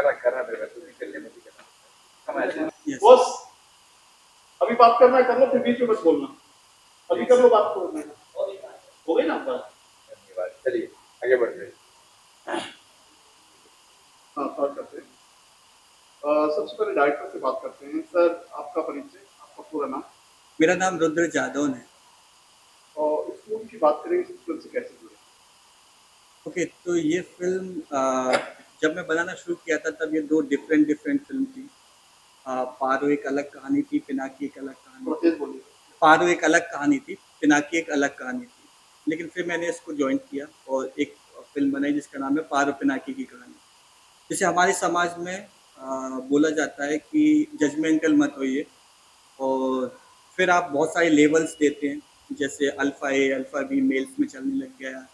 कर रहा मेरे को भी चलने में भी करना हम ऐसे Yes. बॉस अभी बात करना है कर लो, फिर बीच में मत बोलना। अभी कर लो बात को। हो गई ना बात? धन्यवाद। चलिए आगे बढ़ते हैं। हाँ स्टार्ट करते हैं। सबसे पहले डायरेक्टर से बात करते हैं। सर आपका परिचय, आपका पूरा नाम मेरा नाम रुद्र जादौन है। और इस मूवी की बात करेंगे, इस फिल्म से कैसे जुड़े? ओके, तो ये फिल्म जब मैं बनाना शुरू किया था तब ये दो डिफरेंट डिफरेंट फिल्म थी। पारो एक अलग कहानी थी, पिनाकी एक अलग कहानी थोड़ा थी। तेज बोलिए। पारो एक अलग कहानी थी, पिनाकी एक अलग कहानी थी। लेकिन फिर मैंने इसको जॉइन किया और एक फिल्म बनाई जिसका नाम है पारो पिनाकी की कहानी। जैसे हमारे समाज में बोला जाता है कि जजमेंटल मत होइए, और फिर आप बहुत सारे लेवल्स देते हैं, जैसे alpha A alpha B males में चलने लग गया,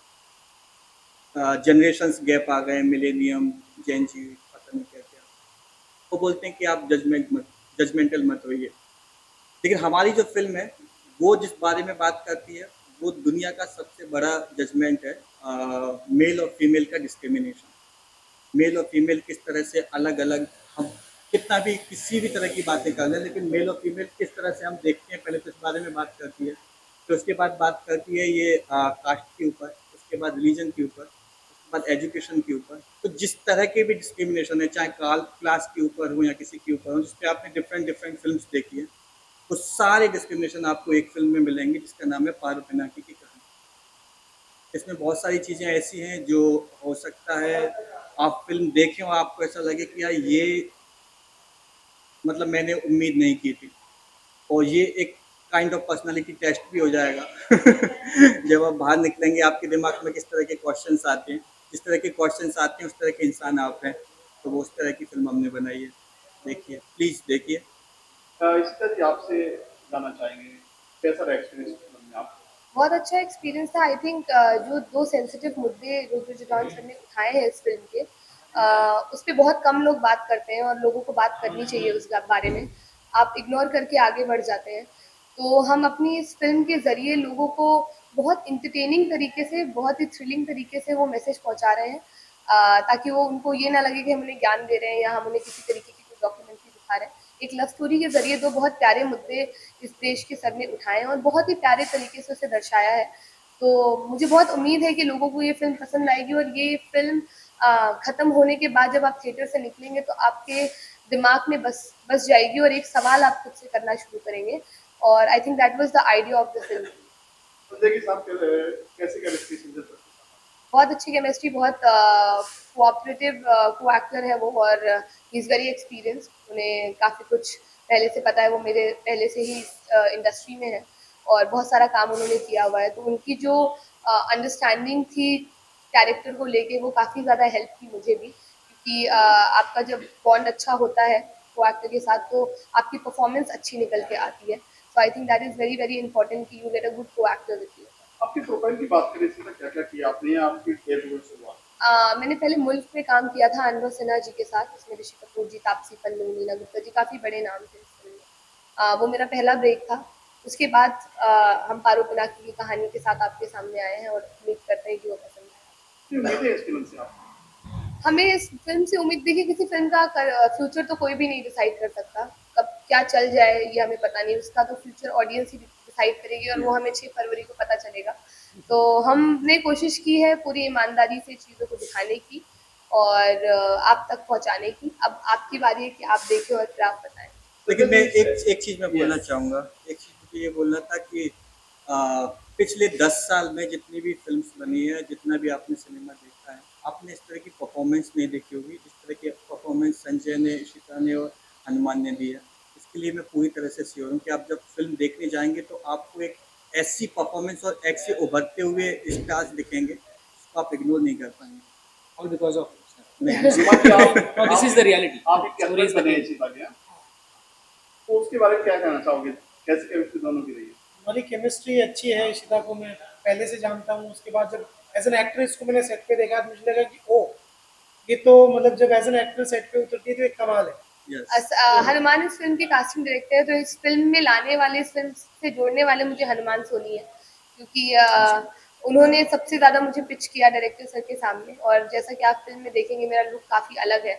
जनरेशन्स गैप आ गए, मिलेनियम, जेन जी, पता नहीं क्या क्या। वो बोलते हैं कि आप जजमेंटल मत होइए। लेकिन हमारी जो फिल्म है वो जिस बारे में बात करती है वो दुनिया का सबसे बड़ा जजमेंट है, मेल और फीमेल का डिस्क्रिमिनेशन। मेल और फीमेल किस तरह से अलग अलग, हम कितना भी किसी भी तरह की बातें कर लें, लेकिन मेल और फीमेल किस तरह से हम देखते हैं, पहले तो इस बारे में बात करती है। फिर उसके बाद बात करती है ये कास्ट के ऊपर, उसके बाद रिलीजन के ऊपर, उसके बाद एजुकेशन के ऊपर। तो जिस तरह के भी डिस्क्रिमिनेशन है, चाहे क्लास के ऊपर हो या किसी के ऊपर हो, जिस पर आपने डिफरेंट डिफरेंट फिल्म देखी है, वो सारे डिस्क्रिमिनेशन आपको एक फिल्म में मिलेंगे जिसका नाम है पारो पिनाकी की कहानी। इसमें बहुत सारी चीज़ें ऐसी हैं जो हो सकता है आप फिल्म देखें और आपको ऐसा लगे कि यार ये मतलब मैंने उम्मीद नहीं की थी, और ये एक काइंड ऑफ पर्सनालिटी टेस्ट भी हो जाएगा। जब आप बाहर निकलेंगे आपके दिमाग में किस तरह के क्वेश्चंस आते हैं, जिस तरह के क्वेश्चंस आते हैं उस तरह के इंसान आप हैं। तो वो उस तरह की फिल्म हमने बनाई है, देखिए, प्लीज़ देखिए। इसी तरह आपसे जानना चाहेंगे कैसा रहा एक्सपीरियंस फिल्म में आपको? बहुत अच्छा एक्सपीरियंस था। आई थिंक जो दो सेंसिटिव मुद्दे रुद्र जटौन सर ने उठाए हैं इस फिल्म के, उस पर बहुत कम लोग बात करते हैं और लोगों को बात करनी चाहिए उस बारे में। आप इग्नोर करके आगे बढ़ जाते हैं। तो हम अपनी इस फिल्म के ज़रिए लोगों को बहुत इंटरटेनिंग तरीके से, बहुत ही थ्रिलिंग तरीके से वो मैसेज पहुंचा रहे हैं, ताकि वो उनको ये ना लगे कि हम उन्हें ज्ञान दे रहे हैं या हम उन्हें किसी तरीके की कोई डॉक्यूमेंट्री दिखा रहे हैं। एक लव स्टोरी के ज़रिए दो बहुत प्यारे मुद्दे इस देश के सर ने उठाए हैं और बहुत ही प्यारे तरीके से उसे दर्शाया है। तो मुझे बहुत उम्मीद है कि लोगों को ये फ़िल्म पसंद आएगी और ये फ़िल्म ख़त्म होने के बाद जब आप थिएटर से निकलेंगे तो आपके दिमाग में बस जाएगी और एक सवाल आप खुद से करना शुरू करेंगे। और आई think that was the idea of the film. Sanjay के साथ कैसी केमिस्ट्री संजय सर? बहुत अच्छी केमिस्ट्री, बहुत कोऑपरेटिव को एक्टर है वो, और ही इज़ वेरी एक्सपीरियंस्ड। उन्हें काफ़ी कुछ पहले से पता है, वो मेरे पहले से ही इंडस्ट्री में है और बहुत सारा काम उन्होंने किया हुआ है। तो उनकी जो अंडरस्टैंडिंग थी कैरेक्टर को लेके वो काफ़ी ज़्यादा हेल्प की मुझे भी, क्योंकि आपका जब बॉन्ड अच्छा होता है को एक्टर के साथ तो आपकी परफॉर्मेंस अच्छी निकल के आती है। So I think that is very very important कि you get a good coactor with you. आपकी प्रोफाइल की बात करें, इसमें क्या क्या किया आपने, आपकी कैरियर शुरुआत? मैंने पहले मुल्क में काम किया था अनवर सिन्हा जी के साथ, इसमें ऋषि कपूर जी, तापसी पन्नू, नीना गुप्ता जी, काफ़ी बड़े नाम थे इस फिल्म में। वो मेरा पहला ब्रेक था। उसके बाद हम पारो पिनाकी की कहानी के साथ आपके सामने आए हैं और उम्मीद करते हैं कि वो पसंद आए। उम्मीदें इस फिल्म से आपको? हमें इस फिल्म से उम्मीद, देखिए किसी फिल्म का फ्यूचर तो कोई भी नहीं डिसाइड कर सकता, कब क्या चल जाए ये हमें पता नहीं, उसका तो फ्यूचर ऑडियंस ही डिसाइड करेगी और वो हमें 6 फरवरी को पता चलेगा। तो हमने कोशिश की है पूरी ईमानदारी से चीज़ों को दिखाने की और आप तक पहुंचाने की। अब आपकी बारी है कि आप देखें और फिर आप बताएं। लेकिन मैं एक चीज़ मैं बोलना चाहूँगा, एक चीज़ मुझे ये बोलना था कि पिछले 10 साल में जितनी भी फिल्म्स बनी है, जितना भी आपने सिनेमा देखा है, आपने इस तरह की परफॉर्मेंस नहीं देखी होगी जिस तरह की परफॉर्मेंस संजय ने, इशिता ने और हनुमान ने दी है। इसके लिए मैं पूरी तरह से श्योर हूँ कि आप जब फिल्म देखने जाएंगे तो आपको एक ऐसी परफॉर्मेंस और ऐसे उभरते हुए स्टार्स दिखेंगे जिसको आप इग्नोर नहीं कर पाएंगे। all because of आप no, this is the reality. आप एक Story is कैरेक्टर the बने thing. इसी बात में, तो उसके बारे में क्या कहना चाहोगे? कैसे केमिस्ट्री दोनों की रही है? हमारी केमिस्ट्री अच्छी है। इशिता को मैं पहले से जानता हूँ। उसके बाद जब एज एन एक्ट्रेस को मैंने सेट पे देखा तो मुझे लगा कि ओ, ये तो मतलब जब एज एन एक्ट्रेस सेट पे उतरती है तो एक कमाल है। यस, हनुमान इस फिल्म के कास्टिंग डायरेक्टर है, तो इस फिल्म में लाने वाले, इस फिल्म से जोड़ने वाले मुझे हनुमान सोनी है, क्योंकि उन्होंने सबसे ज़्यादा मुझे पिच किया डायरेक्टर सर के सामने। और जैसा कि आप फिल्म में देखेंगे मेरा लुक काफ़ी अलग है,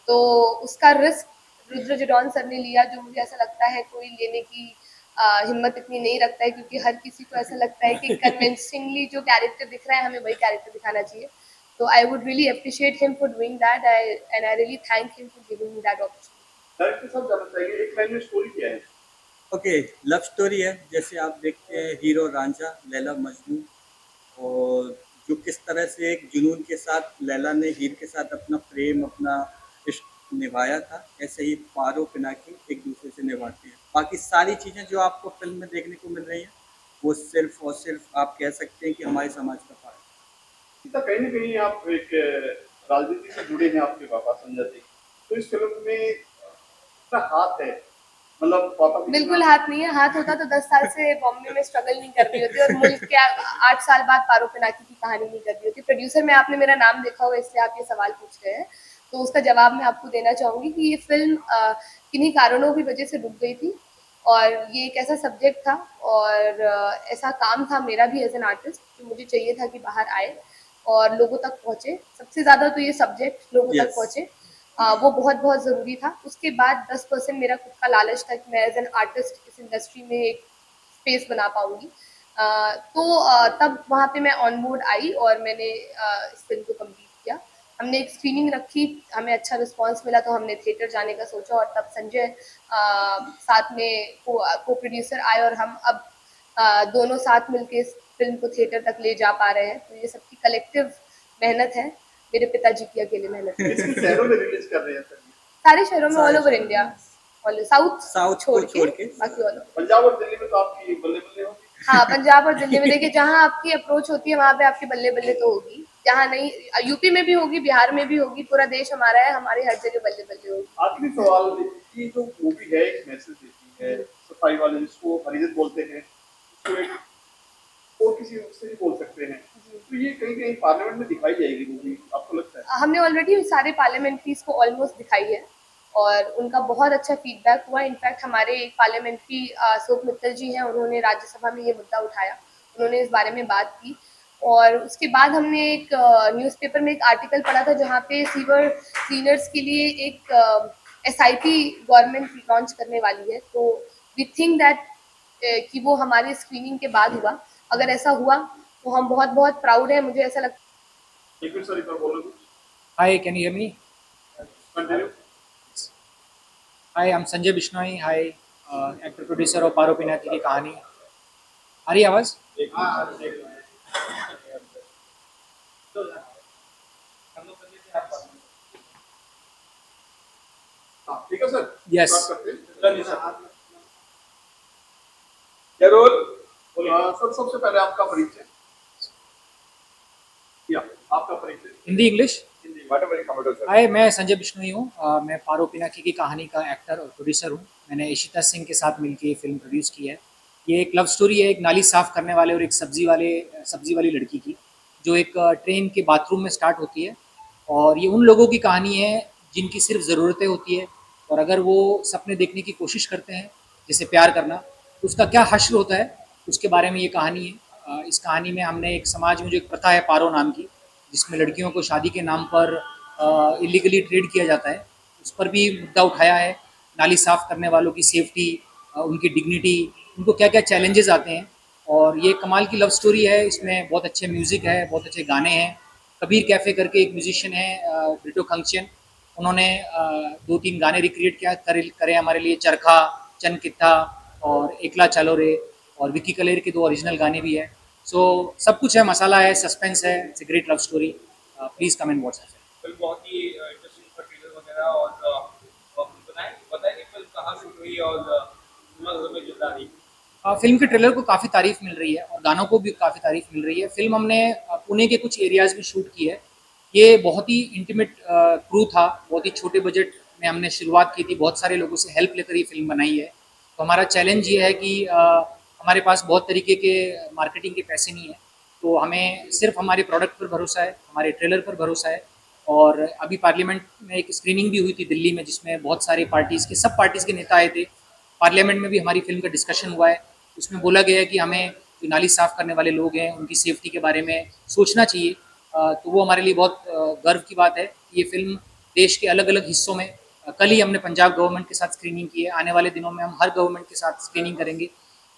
तो उसका रिस्क रुद्र जडौन सर ने लिया, जो मुझे ऐसा लगता है कोई लेने की हिम्मत इतनी नहीं रखता है, क्योंकि हर किसी को ऐसा लगता है कि कन्विंसिंगली जो कैरेक्टर दिख रहा है हमें वही कैरेक्टर दिखाना चाहिए. तो I would really appreciate him for doing that, and I really thank him for giving me that opportunity. Director साहब जानना चाहेंगे, एक लाइन में स्टोरी क्या है? ओके, लव स्टोरी है, जैसे आप देखते हैं हीरो रांझा, लैला मजनू, और जो किस तरह से एक जुनून के साथ लैला ने हीर के साथ अपना प्रेम, अपना इश्क निभाया था, ऐसे ही पारो पिनाकी एक दूसरे से निभाते हैं. बाकी सारी चीज़ें जो आपको फिल्म में देखने को मिल रही हैं वो सिर्फ और सिर्फ आप कह सकते हैं कि हमारे समाज का पार्ट है. सीता, कहीं ना कहीं आप एक राजनीति से जुड़े हैं, आपके पापा संजय सिंह, तो इस फिल्म में कितना हाथ है? मतलब पापा की बिल्कुल हाथ नहीं है. हाथ होता तो 10 साल से बॉम्बे में स्ट्रगल नहीं कर रही होती और मुल्क के 8 साल बाद पारो पिनाकी की कहानी नहीं कर रही होती. प्रोड्यूसर में आपने मेरा नाम देखा होगा, इसलिए आप ये सवाल पूछ रहे हैं, तो उसका जवाब मैं आपको देना चाहूँगी कि ये फिल्म किन्हीं कारणों की वजह से रुक गई थी, और ये एक ऐसा सब्जेक्ट था और ऐसा काम था मेरा भी एज एन आर्टिस्ट, जो मुझे चाहिए था कि बाहर आए और लोगों तक पहुँचे. सबसे ज़्यादा तो ये सब्जेक्ट लोगों तक Yes. पहुँचे, वो बहुत बहुत ज़रूरी था. उसके बाद 10% मेरा खुद का लालच था कि मैं एज एन आर्टिस्ट इस इंडस्ट्री में एक स्पेस बना पाऊँगी. तो तब वहाँ पे मैं ऑन बोर्ड आई और मैंने इस फिल्म को कंप्लीट किया. हमने एक स्क्रीनिंग रखी, हमें अच्छा रिस्पांस मिला तो हमने थिएटर जाने का सोचा, और तब संजय साथ में को प्रोड्यूसर आए और हम अब दोनों साथ मिलके इस फिल्म को थिएटर तक ले जा पा रहे हैं. तो ये सबकी कलेक्टिव मेहनत है, मेरे पिताजी की अकेले मेहनत नहीं. किस शहरों में रिलीज कर रहे हैं सर? सारे शहरों में, सारे ऑल ओवर शहरों इंडिया, ऑल साउथ साउथ छोड़ को छोड़ के के बाकी ऑल ओवर. पंजाब और दिल्ली में तो आपकी बल्ले बल्ले होगी। हाँ, पंजाब और दिल्ली में देखिए, जहाँ आपकी अप्रोच होती है वहाँ पे आपकी बल्ले बल्ले तो होगी, जहाँ नहीं, यूपी में भी होगी, बिहार में भी होगी, पूरा देश हमारा है, हमारे हर जगह बल्ले बल्ले होगी. आखिरी सवाल, ये जो मूवी है एक मैसेज देती है, सफाई वाले जिसको हरीजत बोलते हैं, उसको एक और किसी उससे भी बोल सकते हैं, तो ये कहीं कहीं पार्लियामेंट में दिखाई जाएगी मूवी, आपको लगता है? हमने ऑलरेडी सारे पार्लियामेंट्रीज को ऑलमोस्ट दिखाई है और उनका बहुत अच्छा फीडबैक हुआ. इनफैक्ट हमारे एक पार्लियामेंट्री अशोक मित्तल जी हैं, उन्होंने राज्यसभा में ये मुद्दा उठाया, उन्होंने इस बारे में बात की. और उसके बाद हमने एक न्यूज़पेपर में एक आर्टिकल पढ़ा था जहाँ पे सीवर क्लीनर्स के लिए एक SIP गवर्नमेंट लॉन्च करने वाली है. तो वी थिंक दैट कि वो हमारी स्क्रीनिंग के बाद हुआ. अगर ऐसा हुआ तो हम बहुत बहुत प्राउड हैं. मुझे ऐसा लगता एक मिनट सर, एक बार बोलो कुछ। Hi, can you hear me? Continue. Hi, I'm Sanjay Bishnoi. Hi, actor producer of पारो पिनाकी की कहानी. आ रही है आवाज? हाँ, ठीक है सर। Yes. बात करते हैं। क्या रोल? सर सबसे पहले आपका परिचय। या आपका परिचय। Hindi English? Whatever you come out of, sir. हाय, मैं संजय बिश्नोई हूँ. मैं पारो पिनाकी की कहानी का एक्टर और प्रोड्यूसर हूँ. मैंने इशिता सिंह के साथ मिलकर ये फिल्म प्रोड्यूस की है. ये एक लव स्टोरी है, एक नाली साफ़ करने वाले और एक सब्जी वाली लड़की की, जो एक ट्रेन के बाथरूम में स्टार्ट होती है. और ये उन लोगों की कहानी है जिनकी सिर्फ ज़रूरतें होती है, और अगर वो सपने देखने की कोशिश करते हैं, जैसे प्यार करना, तो उसका क्या हश्र होता है, उसके बारे में ये कहानी है. इस कहानी में हमने एक समाज में जो एक प्रथा है पारो नाम की, जिसमें लड़कियों को शादी के नाम पर इलीगली ट्रेड किया जाता है, उस पर भी मुद्दा उठाया है. नाली साफ़ करने वालों की सेफ्टी, उनकी डिग्निटी, उनको क्या क्या चैलेंजेस आते हैं. और ये कमाल की लव स्टोरी है. इसमें बहुत अच्छे म्यूज़िक है, बहुत अच्छे गाने हैं. कबीर कैफ़े करके एक म्यूजिशियन है, ब्रिटो खंगचन, उन्होंने 2-3 गाने रिक्रिएट करे हमारे लिए. चरखा, चन कित्था और एकला चलो रे, और विकी कलेर के 2 ओरिजिनल गाने भी है. सो सब कुछ है, मसाला है, सस्पेंस है. It's a great love story. Please come and watch it. Film बहुत ही इंटरेस्टिंग था, ट्रेलर वगैरह, और बताएं कि फिल्म कहाँ शूट हुई और फिल्म में जिंदा रही. फिल्म के ट्रेलर को काफ़ी तारीफ़ मिल रही है और गानों को भी काफ़ी तारीफ़ मिल रही है. फिल्म हमने पुणे के कुछ एरियाज़ में शूट की है. ये बहुत ही इंटीमेट क्रू था, बहुत ही छोटे बजट में हमने शुरुआत की थी, बहुत सारे लोगों से हेल्प लेकर ये फिल्म बनाई है. तो हमारा चैलेंज ये है कि हमारे पास बहुत तरीके के मार्केटिंग के पैसे नहीं है, तो हमें सिर्फ हमारे प्रोडक्ट पर भरोसा है, हमारे ट्रेलर पर भरोसा है. और अभी पार्लियामेंट में एक स्क्रीनिंग भी हुई थी दिल्ली में, जिसमें बहुत सारे सब पार्टीज़ के नेता आए थे. पार्लियामेंट में भी हमारी फिल्म का डिस्कशन हुआ है. उसमें बोला गया है कि हमें जो नाली साफ़ करने वाले लोग हैं, उनकी सेफ्टी के बारे में सोचना चाहिए. तो वो हमारे लिए बहुत गर्व की बात है कि ये फिल्म देश के अलग अलग हिस्सों में। कल ही हमने पंजाब गवर्नमेंट के साथ स्क्रीनिंग की है, आने वाले दिनों में हम हर गवर्नमेंट के साथ स्क्रीनिंग करेंगे।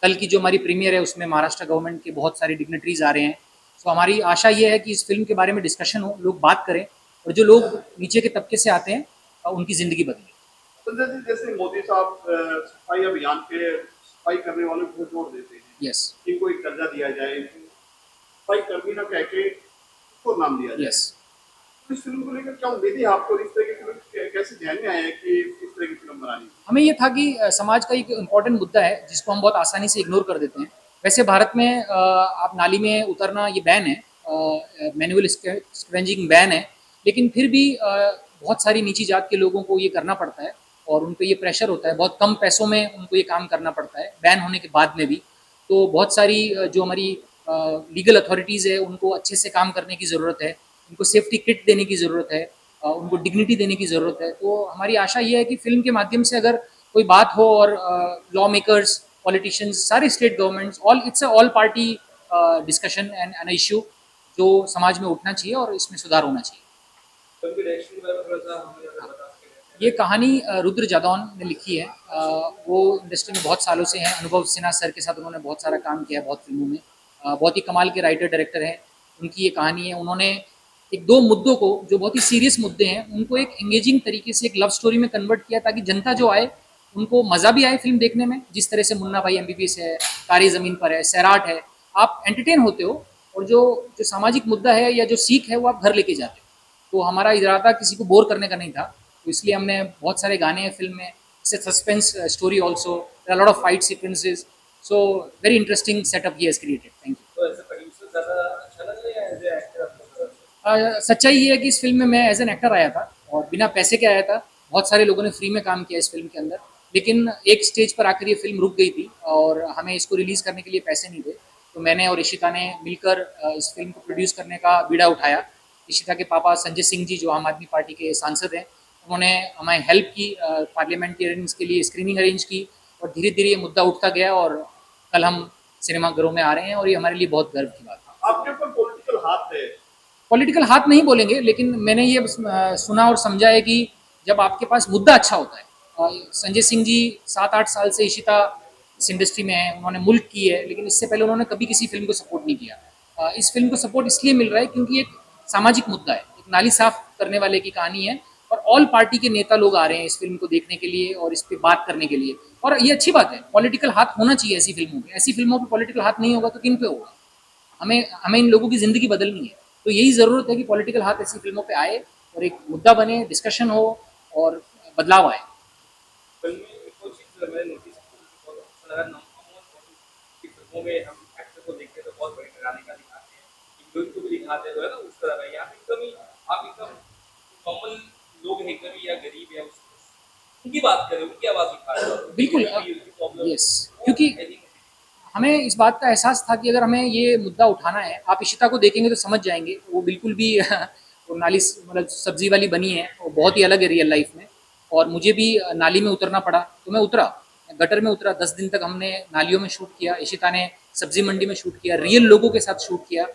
कल की जो हमारी प्रीमियर है उसमें महाराष्ट्र गवर्नमेंट के बहुत सारी डिग्नेटरीज आ रहे हैं। तो हमारी आशा ये है कि इस फिल्म के बारे में डिस्कशन हो, लोग बात करें और जो लोग नीचे के तबके से आते हैं उनकी ज़िंदगी बदले। संजय जी, जैसे मोदी साहब सफाई अभियान पे सफाई करने वालों को जोड़ देते हैं, यस इनको एक दर्जा दिया जाए, इनको सफाई कर्मी ना कह के इसको नाम दिया जाए। यस तो इस फिल्म को लेकर क्या उम्मीदें आपको, इस तरह की फिल्म कैसे ध्यान में आया है कि इस तरह की फिल्म बनानी है? हमें ये था कि समाज का एक इम्पॉर्टेंट मुद्दा है जिसको हम बहुत आसानी से इग्नोर कर देते हैं। वैसे भारत में आप नाली में उतरना ये बैन है, मैनुअल स्क्वेंजिंग बैन है, लेकिन फिर भी बहुत सारी नीची जात के लोगों को ये करना पड़ता है और उन पे ये प्रेशर होता है, बहुत कम पैसों में उनको ये काम करना पड़ता है, बैन होने के बाद में भी। तो बहुत सारी जो हमारी लीगल अथॉरिटीज़ है उनको अच्छे से काम करने की ज़रूरत है, उनको सेफ्टी किट देने की ज़रूरत है, उनको डिग्निटी देने की ज़रूरत है। तो हमारी आशा ये है कि फ़िल्म के माध्यम से अगर कोई बात हो और लॉ मेकर्स, पॉलिटिशियंस, सारे state governments, all it's a all party discussion and an issue जो समाज में उठना चाहिए और इसमें सुधार होना चाहिए। फिल्म की डायरेक्शन के बारे में थोड़ा सा हमें अगर बता सकें। ये कहानी रुद्र जादौन ने लिखी है। वो इंडस्ट्री में बहुत सालों से हैं, अनुभव सिन्हा सर के साथ उन्होंने बहुत सारा काम किया है बहुत फिल्मों में। बहुत ही कमाल के राइटर डायरेक्टर हैं, उनकी ये कहानी है। उन्होंने एक दो मुद्दों को जो बहुत ही सीरियस मुद्दे हैं उनको एक एंगेजिंग तरीके से एक लव स्टोरी में कन्वर्ट किया ताकि जनता जो आए उनको मज़ा भी आए फिल्म देखने में। जिस तरह से मुन्ना भाई MBBS है, तारे ज़मीन पर है, सैराट है, आप एंटरटेन होते हो और जो जो सामाजिक मुद्दा है या जो सीख है वो आप घर लेके जाते हो। तो हमारा इरादा किसी को बोर करने का नहीं था, तो इसलिए हमने बहुत सारे गाने हैं फिल्म में, it's a suspense story also, lot of fight sequences, so very interesting setup he has created. Thank you. तो ऐसे प्रोड्यूसर ज़्यादा अच्छा लग रहा है या एज ए एक्टर आपको? सच्चाई ये है कि इस फिल्म में मैं एज एन एक्टर आया था और बिना पैसे के आया था। बहुत सारे लोगों ने फ्री में काम किया इस फिल्म के अंदर, लेकिन एक स्टेज पर आकर ये फिल्म रुक गई थी और हमें इसको रिलीज़ करने के लिए पैसे नहीं थे। तो मैंने और इशिता ने मिलकर इस फिल्म को प्रोड्यूस करने का बीड़ा उठाया। इशिता के पापा संजय सिंह जी जो आम आदमी पार्टी के सांसद हैं, उन्होंने हमें हेल्प की, पार्लियामेंटेरियंस के लिए स्क्रीनिंग अरेंज की और धीरे धीरे ये मुद्दा उठता गया और कल हम सिनेमाघरों में आ रहे हैं और ये हमारे लिए बहुत गर्व की बात है। आपके ऊपर पॉलिटिकल हाथ है? पॉलिटिकल हाथ नहीं बोलेंगे, लेकिन मैंने ये सुना और समझा है कि जब आपके पास मुद्दा अच्छा होता है, संजय सिंह जी 7-8 साल से इशिता इस इंडस्ट्री में है, उन्होंने मुल्क की है, लेकिन इससे पहले उन्होंने कभी किसी फिल्म को सपोर्ट नहीं किया। इस फिल्म को सपोर्ट इसलिए मिल रहा है क्योंकि एक सामाजिक मुद्दा है, एक नाली साफ करने वाले की कहानी है और ऑल पार्टी के नेता लोग आ रहे हैं इस फिल्म को देखने के लिए और इस पर बात करने के लिए। और ये अच्छी बात है, पॉलिटिकल हाथ होना चाहिए ऐसी फिल्मों में। ऐसी फिल्मों पर पॉलिटिकल हाथ नहीं होगा तो किन पे होगा? हमें हमें इन लोगों की ज़िंदगी बदलनी है, तो यही ज़रूरत है कि पॉलिटिकल हाथ ऐसी फिल्मों पे आए और एक मुद्दा बने, डिस्कशन हो और बदलाव आए। फिल्म में एक और चीज़ मैंने नोटिस की, मुझे बहुत अच्छा लगा, की फिल्मों में हम एक्टर को देखते हैं तो बहुत बड़े घराने का दिखाते हैं, हीरोइन को भी दिखाते हैं, तो है ना उस तरह का। यहाँ पे एकदम ही आप एकदम नॉर्मल लोग हैं, एकदम ही या गरीब या उनकी बात करें, उनकी आवाज़ उठा रहे हो। बिल्कुल, यस, क्योंकि हमें इस बात का एहसास था कि अगर हमें ये मुद्दा उठाना है, आप इशिता को देखेंगे तो समझ जाएंगे, वो बिल्कुल भी वो नाली मतलब सब्जी वाली बनी है, वो बहुत ही अलग है रियल लाइफ में। और मुझे भी नाली में उतरना पड़ा तो मैं उतरा, गटर में उतरा। 10 दिन तक हमने नालियों में शूट किया, इशिता ने सब्जी मंडी में शूट किया, रियल लोगों के साथ शूट किया।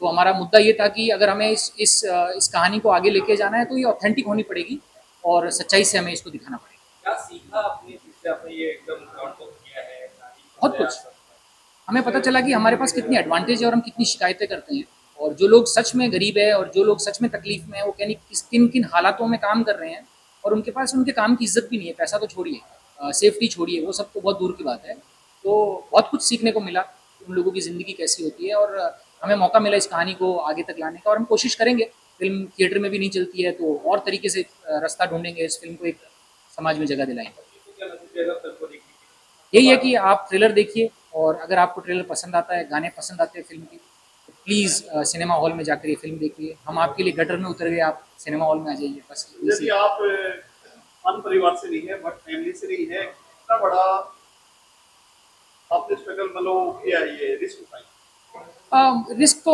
तो हमारा मुद्दा ये था कि अगर हमें इस कहानी को आगे लेके जाना है तो ये ऑथेंटिक होनी पड़ेगी और सच्चाई से हमें इसको दिखाना पड़ेगा। क्या सीखा आपने जिससे आपने ये एकदम ग्राउंड वर्क किया है? बहुत कुछ हमें पता चला कि हमारे पास कितनी एडवांटेज है और हम कितनी शिकायतें करते हैं, और जो लोग सच में गरीब है और जो लोग सच में तकलीफ में है वो किन किन हालातों में काम कर रहे हैं और उनके पास उनके काम की इज्जत भी नहीं है। पैसा तो छोड़िए, सेफ्टी छोड़िए, वो सब तो बहुत दूर की बात है। तो बहुत कुछ सीखने को मिला, उन लोगों की ज़िंदगी कैसी होती है, और हमें मौका मिला इस कहानी को आगे तक लाने का। और हम कोशिश करेंगे, फिल्म थिएटर में भी नहीं चलती है तो और तरीके से रास्ता ढूंढेंगे, इस फिल्म को एक समाज में जगह दिलाएंगे। यही है कि आप ट्रेलर देखिए और अगर आपको ट्रेलर पसंद आता है, गाने पसंद आते हैं फिल्म की, तो प्लीज़ सिनेमा हॉल में जाकर ये फिल्म देखिए। हम आपके लिए गटर में उतर गए, आप सिनेमा हॉल में आ जाइए बस। यदि आप फन परिवार से नहीं है बट फैमिली से नहीं है, कितना बड़ा आपने स्ट्रगल मतलब किया है, ये रिस्क उठाई? रिस्क तो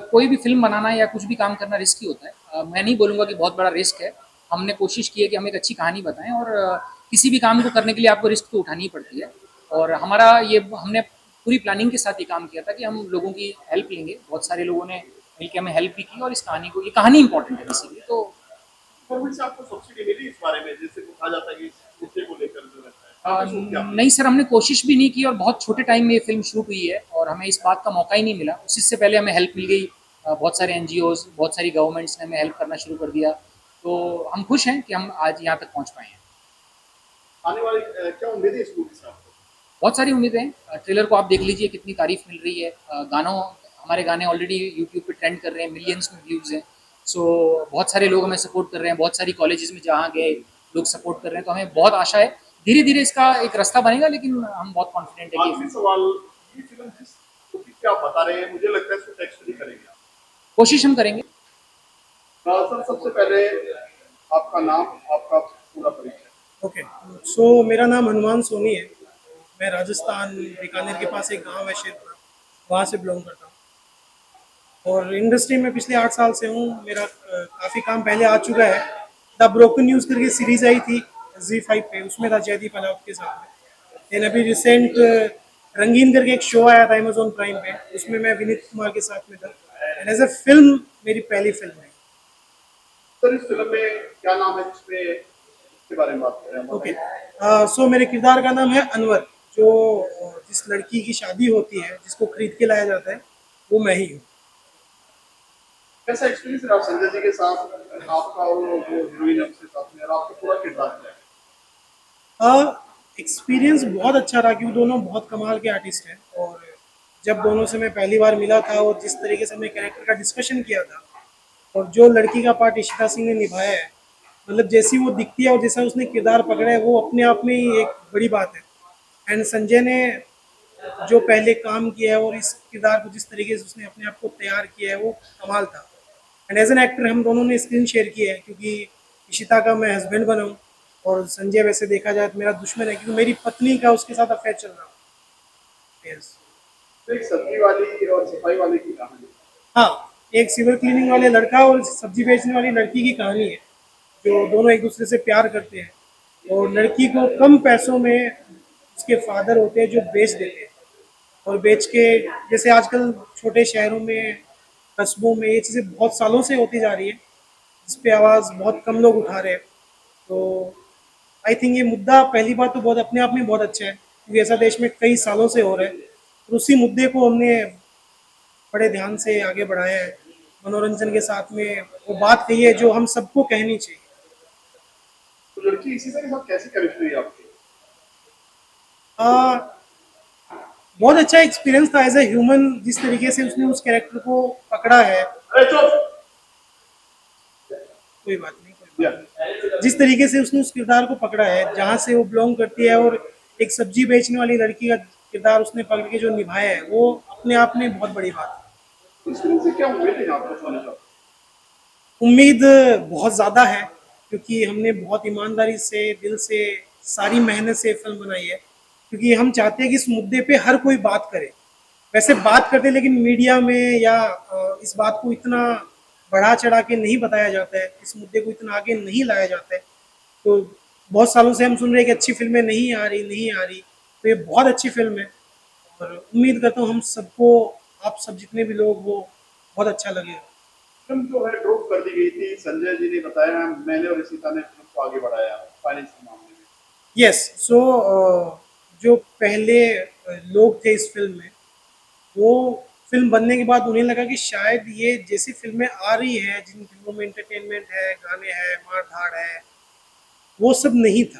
कोई भी फिल्म बनाना या कुछ भी काम करना रिस्क ही होता है। मैं नहीं बोलूँगा कि बहुत बड़ा रिस्क है। हमने कोशिश की है कि हम एक अच्छी कहानी बताएं, और किसी भी काम को करने के लिए आपको रिस्क तो उठानी ही पड़ती है। और हमारा ये, हमने पूरी प्लानिंग के साथ ये काम किया था कि हम लोगों की हेल्प लेंगे। बहुत सारे लोगों ने मिलकर हमें हेल्प भी की और इस कहानी को, ये कहानी इंपॉर्टेंट है इसीलिए, तो गवर्नमेंट से आपको सब्सिडी मिली इस बारे में, जैसे कहा जाता है कि मुद्दे को लेकर जो रहता है आपने सोच क्या? नहीं सर, हमने कोशिश भी नहीं की और बहुत छोटे टाइम में ये फिल्म शूट हुई है और हमें इस बात का मौका ही नहीं मिला। उससे पहले हमें हेल्प मिल गई, बहुत सारे एनजीओज, बहुत सारी गवर्नमेंट्स ने हमें हेल्प करना शुरू कर दिया। तो हम खुश हैं कि हम आज यहाँ तक पहुँच पाए हैं। आने वाली क्या उम्मीद है इस मूवी से आपको? बहुत सारी उम्मीदें हैं। ट्रेलर को आप देख लीजिए, कितनी तारीफ मिल रही है। गानों हमारे गाने ऑलरेडी यूट्यूब पे ट्रेंड कर रहे हैं, मिलियंस में व्यूज़ हैं। सो बहुत सारे लोग हमें सपोर्ट कर रहे हैं, बहुत सारी कॉलेजेस में जहाँ गए लोग सपोर्ट कर रहे हैं। तो हमें बहुत आशा है धीरे धीरे इसका एक रास्ता बनेगा, लेकिन हम बहुत कॉन्फिडेंट है आखिरी कि सवाल, ये फिल्म जिस टॉपिक पे आप बता रहे हैं मुझे लगता है इसको टेक्स्ट नहीं करेंगे आप। कोशिश हम करेंगे। सर सबसे पहले आपका नाम, आपका पूरा परिचय। ओके, सो मेरा नाम हनुमान सोनी है। मैं राजस्थान बीकानेर के पास एक गांव है क्षेत्र, वहाँ से बिलोंग करता हूँ और इंडस्ट्री में पिछले 8 साल से हूँ। मेरा काफ़ी काम पहले आ चुका है। द ब्रोकन न्यूज़ करके सीरीज आई थी Z5 पे, उसमें था जयदीप अलाउद के साथ में। देन अभी रिसेंट रंगीन करके एक शो आया था अमेजोन प्राइम पे, उसमें मैं विनीत कुमार के साथ में था। एंड एज अ फिल्म मेरी पहली फिल्म है। सर इस फिल्म में क्या नाम है जिसमें इसके बारे में बात करें? ओके, सो मेरे किरदार का नाम है अनवर। जो जिस लड़की की शादी होती है, जिसको खरीद के लाया जाता है, वो मैं ही हूँ। कैसा एक्सपीरियंस रहा संजय जी के साथ आपका और वो हीरोइन आपके साथ में, और आपका पूरा किरदार क्या है? एक्सपीरियंस बहुत अच्छा रहा क्योंकि दोनों बहुत कमाल के आर्टिस्ट हैं। और जब दोनों से मैं पहली बार मिला था और जिस तरीके से हमने कैरेक्टर का डिस्कशन किया था, और जो लड़की का पार्ट इशिता सिंह ने निभाया है, मतलब जैसी वो दिखती है और जैसा उसने किरदार पकड़ा है, वो अपने आप में ही एक बड़ी बात है। एंड संजय ने जो पहले काम किया है और इस किरदार को जिस तरीके से उसने अपने आप को तैयार किया है, वो कमाल था। एंड एज एन एक्टर हम दोनों ने स्क्रीन शेयर किया है क्योंकि इशिता का मैं हस्बैंड बना हूँ और संजय वैसे देखा जाए तो मेरा दुश्मन है क्योंकि मेरी पत्नी का उसके साथ अफेयर चल रहा है। यस। तो एक सब्जी वाली और सफाई वाले की कहानी। हाँ, एक सिविल क्लीनिंग वाले लड़का और सब्जी बेचने वाली लड़की की कहानी है, जो दोनों एक दूसरे से प्यार करते हैं और लड़की को कम पैसों में उसके फादर होते हैं जो बेच देते हैं। और बेच के, जैसे आजकल छोटे शहरों में, कस्बों में ये चीज़ें बहुत सालों से होती जा रही है, जिस पे आवाज़ बहुत कम लोग उठा रहे हैं। तो आई थिंक ये मुद्दा पहली बात तो बहुत अपने आप में बहुत अच्छा है क्योंकि ऐसा देश में कई सालों से हो रहा है। और उसी मुद्दे को हमने बड़े ध्यान से आगे बढ़ाया है, मनोरंजन के साथ में वो बात कही है जो हम सबको कहनी चाहिए। तो लड़की इसी के साथ कैसी केमिस्ट्री है आपकी? बहुत अच्छा एक्सपीरियंस था एज ए ह्यूमन, जिस तरीके से उसने उस कैरेक्टर को पकड़ा है। अरे चुप! कोई बात नहीं, कोई बात नहीं। जिस तरीके से उसने उस किरदार को पकड़ा है, जहाँ से वो बिलोंग करती है, और एक सब्जी बेचने वाली लड़की का किरदार उसने पकड़ के जो निभाया है, वो अपने आप में बहुत बड़ी बात है। इस फिल्म से क्या उम्मीद है आपको सोने का? उम्मीद बहुत ज़्यादा है क्योंकि हमने बहुत ईमानदारी से, दिल से, सारी मेहनत से फिल्म बनाई है क्योंकि हम चाहते हैं कि इस मुद्दे पे हर कोई बात करे। वैसे बात करते हैं लेकिन मीडिया में या इस बात को इतना बढ़ा चढ़ा के नहीं बताया जाता है, इस मुद्दे को इतना आगे नहीं लाया जाता है। तो बहुत सालों से हम सुन रहे हैं कि अच्छी फिल्में नहीं आ रही, तो ये बहुत अच्छी फिल्म है और उम्मीद करता हूँ हम सबको, आप सब जितने भी लोग वो, बहुत अच्छा लगेगा। फिल्म जो है ड्रॉप कर दी गई थी, संजय जी ने बताया, मैंने और इशिता ने फिल्म को आगे बढ़ाया फाइनेंस के मामले में। यस, सो जो पहले लोग थे इस फिल्म में, वो फिल्म बनने के बाद उन्हें लगा कि शायद ये जैसी फिल्में आ रही हैं, जिन फिल्मों में एंटरटेनमेंट है, गाने हैं, मार धाड़ है, वो सब नहीं था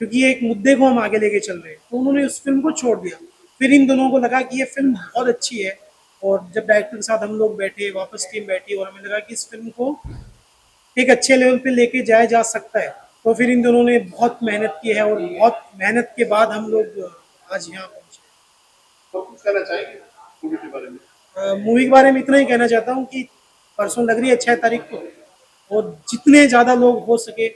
क्योंकि एक मुद्दे को हम आगे लेके चल रहे हैं। तो उन्होंने उस फिल्म को छोड़ दिया। फिर इन दोनों को लगा कि ये फिल्म बहुत अच्छी है और जब डायरेक्टर के साथ हम लोग बैठे, वापस टीम बैठी और हमें लगा कि इस फिल्म को एक अच्छे लेवल पे लेके जाया जा सकता है, तो फिर इन दोनों ने बहुत मेहनत की है और बहुत मेहनत के बाद हम लोग आज यहाँ पहुँचे। तो कुछ कहना चाहेंगे मूवी के बारे में? मूवी के बारे में इतना ही कहना चाहता हूँ कि परसों लग रही है 6 तारीख को, और जितने ज़्यादा लोग हो सके,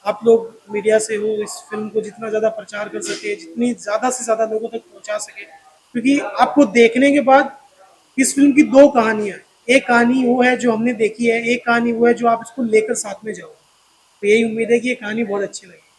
आप लोग मीडिया से हो, इस फिल्म को जितना ज़्यादा प्रचार कर सके, जितनी ज़्यादा से ज़्यादा लोगों तक पहुँचा सके, क्योंकि आपको देखने के बाद इस फिल्म की 2 कहानियाँ हैं। एक कहानी वो है जो हमने देखी है, एक कहानी वो है जो आप इसको लेकर साथ में जाओ। तो यही उम्मीद है कि ये कहानी बहुत अच्छी लगी।